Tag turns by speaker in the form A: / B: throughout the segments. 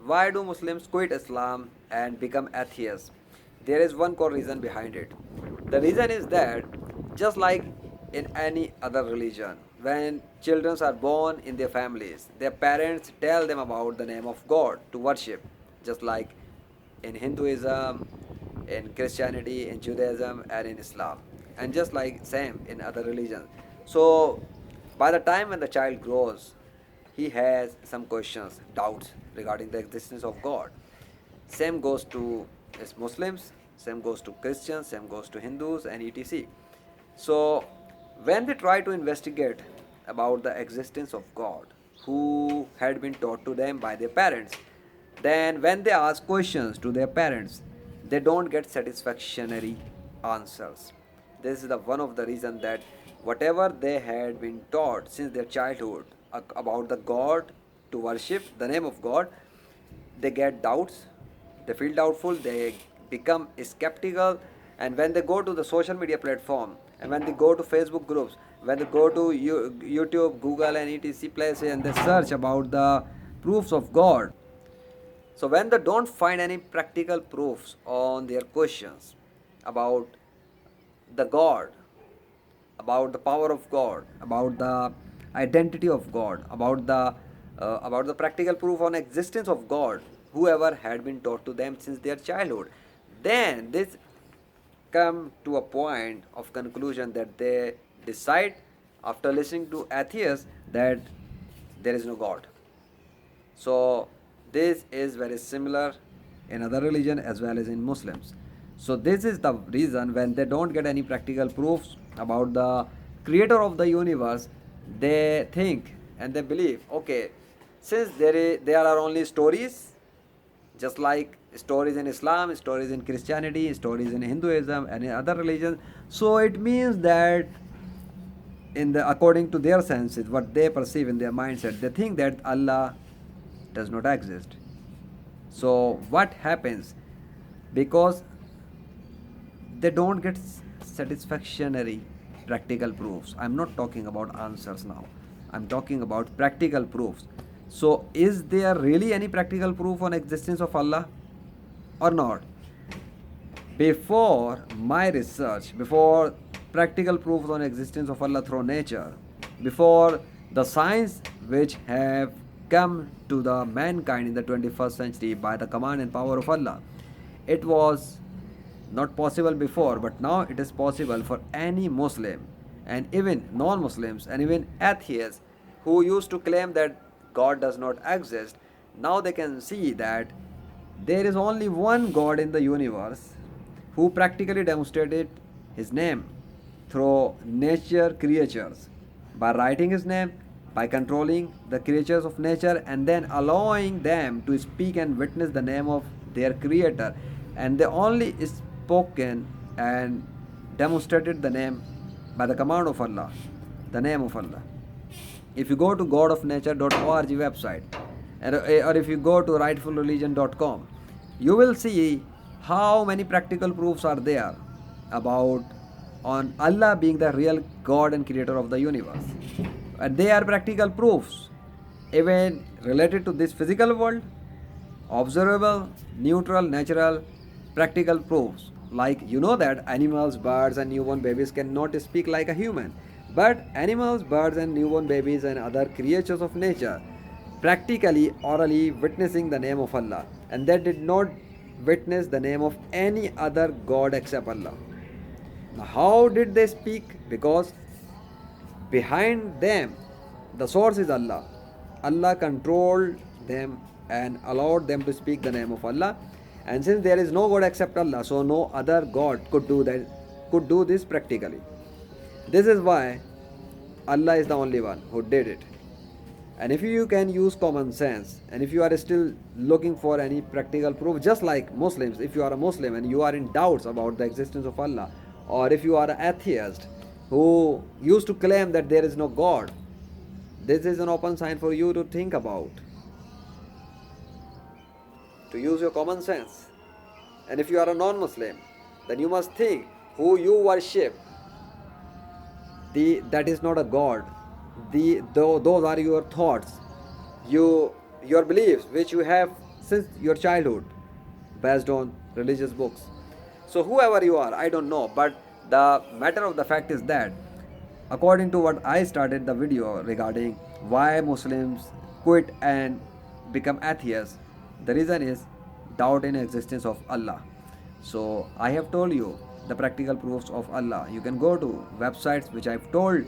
A: why do Muslims quit Islam and become atheists? There is one core reason behind it. The reason is that, just like in any other religion, when children are born in their families, their parents tell them about the name of God to worship, just like in Hinduism, in Christianity, in Judaism, and in Islam, and just like same in other religions. So, by the time when the child grows, he has some questions, doubts regarding the existence of God. Same goes to Muslims, same goes to Christians, same goes to Hindus, and etc. So, when they try to investigate about the existence of God, who had been taught to them by their parents, then when they ask questions to their parents, they don't get satisfactory answers. This is the one of the reason that whatever they had been taught since their childhood about the God to worship, the name of God, they get doubts, they feel doubtful, they become skeptical, and when they go to the social media platform, and when they go to Facebook groups, when they go to YouTube, Google, and etc places, and they search about the proofs of God, so when they don't find any practical proofs on their questions about the God, about the power of God, about the identity of God, about the practical proof on existence of God, whoever had been taught to them since their childhood, then this come to a point of conclusion that they decide after listening to atheists that there is no God. So this is very similar in other religion as well as in Muslims. So this is the reason when they don't get any practical proofs about the creator of the universe, they think and they believe, okay, since there are only stories, just like stories in Islam, stories in Christianity, stories in Hinduism and in other religions, so it means that in the according to their senses, what they perceive in their mindset, they think that Allah does not exist. So what happens? Because they don't get satisfactory practical proofs. I'm not talking about answers now. I'm talking about practical proofs. So is there really any practical proof on existence of Allah or not? Before my research, before practical proofs on existence of Allah through nature, before the science which have come to the mankind in the 21st century by the command and power of Allah, it was not possible before, but now it is possible for any Muslim and even non-Muslims and even atheists who used to claim that God does not exist. Now they can see that there is only one God in the universe who practically demonstrated his name through nature creatures by writing his name, by controlling the creatures of nature, and then allowing them to speak and witness the name of their creator. And they only spoken and demonstrated the name by the command of Allah, the name of Allah. If you go to godofnature.org website, or if you go to rightfulreligion.com, you will see how many practical proofs are there about on Allah being the real God and creator of the universe. And they are practical proofs, even related to this physical world, observable, neutral, natural, practical proofs. Like you know that animals, birds, and newborn babies cannot speak like a human. But animals, birds, and newborn babies and other creatures of nature practically orally witnessing the name of Allah, and they did not witness the name of any other God except Allah. Now, how did they speak? Because behind them, the source is Allah. Allah controlled them and allowed them to speak the name of Allah. And since there is no God except Allah, so no other God could do that, could do this practically. This is why Allah is the only one who did it. And if you can use common sense, and if you are still looking for any practical proof, just like Muslims, if you are a Muslim and you are in doubts about the existence of Allah, or if you are an atheist who used to claim that there is no God, this is an open sign for you to think about, to use your common sense. And if you are a non-Muslim, then you must think who you worship, that is not a God. Those are your thoughts, your beliefs which you have since your childhood based on religious books. So, whoever you are, I don't know, but the matter of the fact is that according to what I started the video regarding why Muslims quit and become atheists, the reason is doubt in existence of Allah. So I have told you the practical proofs of Allah. You can go to websites which I've told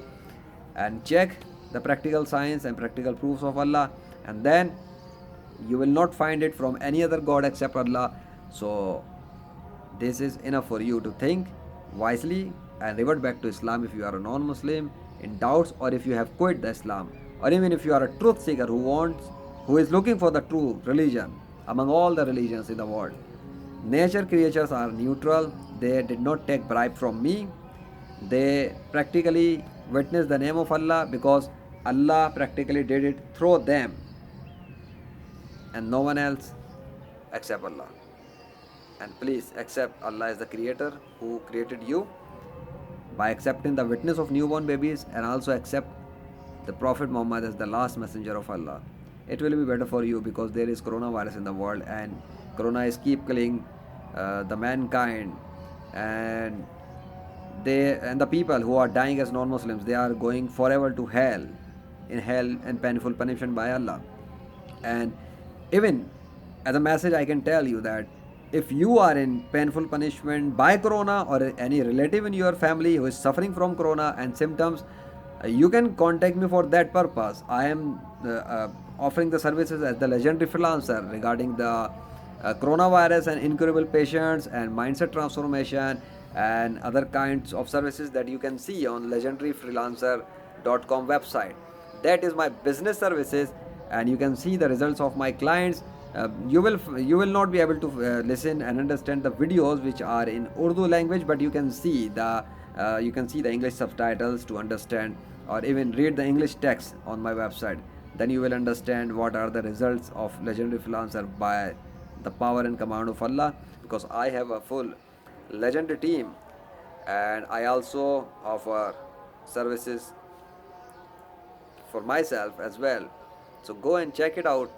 A: and check the practical science and practical proofs of Allah, and then you will not find it from any other god except Allah. So this is enough for you to think wisely and revert back to Islam if you are a non-Muslim in doubts, or if you have quit the Islam, or even if you are a truth seeker who is looking for the true religion among all the religions in the world. Nature creatures are neutral. They did not take bribe from me. They practically witnessed the name of Allah because Allah practically did it through them and no one else except Allah. And please accept Allah as the creator who created you by accepting the witness of newborn babies, and also accept the Prophet Muhammad as the last messenger of Allah. It will be better for you because there is coronavirus in the world, and corona is keep killing the mankind, and the people who are dying as non-Muslims, they are going forever to hell, in hell and painful punishment by Allah. And even as a message, I can tell you that if you are in painful punishment by corona, or any relative in your family who is suffering from corona and symptoms, you can contact me for that purpose. I am offering the services as the legendary freelancer regarding the coronavirus and incurable patients and mindset transformation and other kinds of services that you can see on legendaryfreelancer.com website. That is my business services, and you can see the results of my clients. You will not be able to listen and understand the videos which are in Urdu language, but you can see the English subtitles to understand, or even read the English text on my website. Then you will understand what are the results of legendary freelancer by the power and command of Allah, because I have a full legendary team, and I also offer services for myself as well. So go and check it out,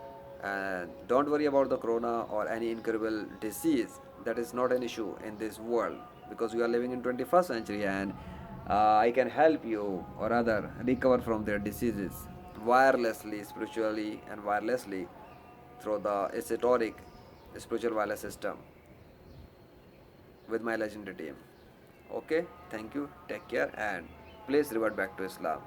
A: and don't worry about the corona or any incurable disease. That is not an issue in this world, because we are living in 21st century, and I can help you, or rather recover from their diseases wirelessly, spiritually, and wirelessly through the esoteric spiritual wireless system with my legendary team. Okay, thank you, take care, and please revert back to Islam.